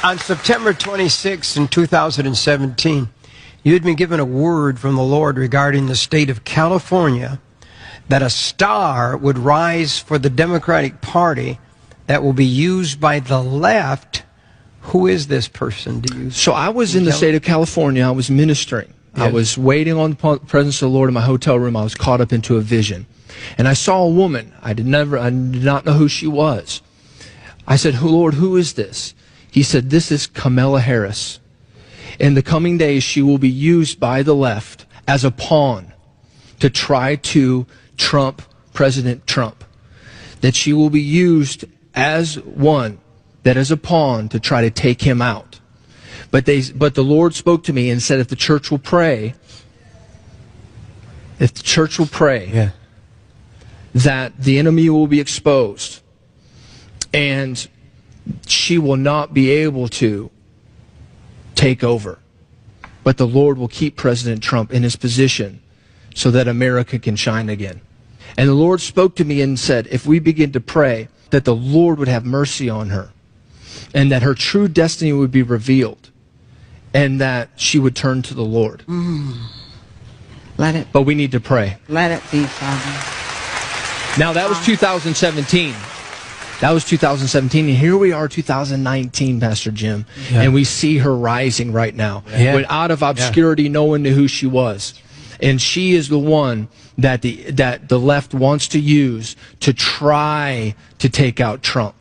On September 26, in 2017, you had been given a word from the Lord regarding the state of California, that a star would rise for the Democratic Party that will be used by the left. Who is this person? So I was in the state of California. I was ministering. Yes. I was waiting on the presence of the Lord in my hotel room. I was caught up into a vision. And I saw a woman. I did not know who she was. I said, Lord, who is this? He said, this is Kamala Harris. In the coming days, she will be used by the left as a pawn to try to trump President Trump. That she will be used as one that is a pawn to try to take him out. But the Lord spoke to me and said, if the church will pray, yeah, that the enemy will be exposed and she will not be able to take over. But the Lord will keep President Trump in his position so that America can shine again. And the Lord spoke to me and said, if we begin to pray, that the Lord would have mercy on her and that her true destiny would be revealed and that she would turn to the Lord. Let it. But we need to pray. Let it be, Father. Now, that was 2017. That was 2017, and here we are, 2019, Pastor Jim, and we see her rising right now. Yeah. But out of obscurity, no one knew who she was. And she is the one that the left wants to use to try to take out Trump.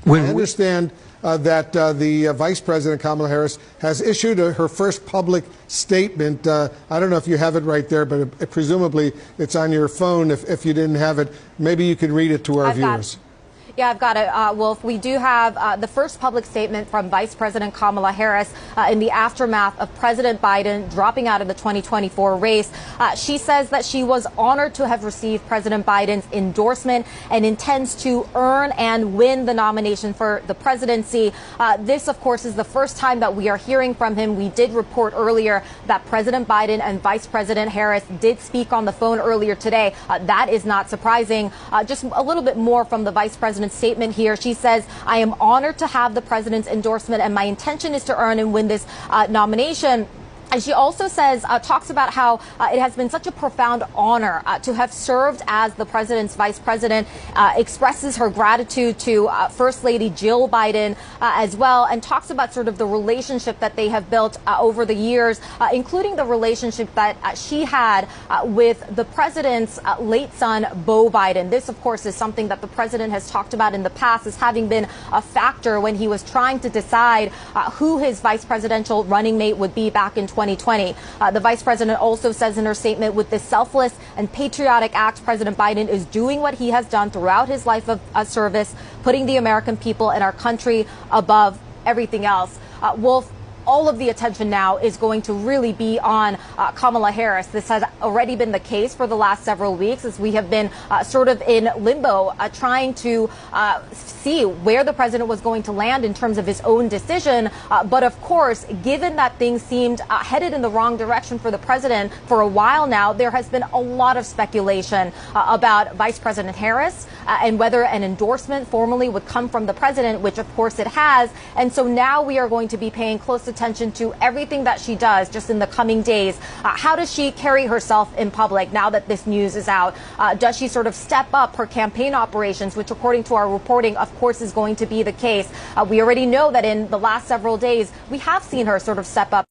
I understand that the Vice President, Kamala Harris, has issued her first public statement. I don't know if you have it right there, but presumably it's on your phone. If you didn't have it, maybe you could read it to our viewers. Yeah, I've got it, Wolf. We do have the first public statement from Vice President Kamala Harris in the aftermath of President Biden dropping out of the 2024 race. She says that she was honored to have received President Biden's endorsement and intends to earn and win the nomination for the presidency. This, of course, is the first time that we are hearing from him. We did report earlier that President Biden and Vice President Harris did speak on the phone earlier today. That is not surprising. Just a little bit more from the Vice President's statement here. She says, I am honored to have the president's endorsement and my intention is to earn and win this nomination. And she also says, talks about how it has been such a profound honor to have served as the president's vice president, expresses her gratitude to First Lady Jill Biden as well, and talks about sort of the relationship that they have built over the years, including the relationship that she had with the president's late son, Beau Biden. This, of course, is something that the president has talked about in the past as having been a factor when he was trying to decide who his vice presidential running mate would be back in 2020. The vice president also says in her statement, with this selfless and patriotic act, President Biden is doing what he has done throughout his life of service, putting the American people and our country above everything else. Wolf, all of the attention now is going to really be on Kamala Harris. This has already been the case for the last several weeks as we have been sort of in limbo trying to see where the president was going to land in terms of his own decision. But of course, given that things seemed headed in the wrong direction for the president for a while now, there has been a lot of speculation about Vice President Harris and whether an endorsement formally would come from the president, which of course it has. And so now we are going to be paying close attention to everything that she does just in the coming days. How does she carry herself in public now that this news is out? Does she sort of step up her campaign operations, which according to our reporting, of course, is going to be the case. We already know that in the last several days, we have seen her sort of step up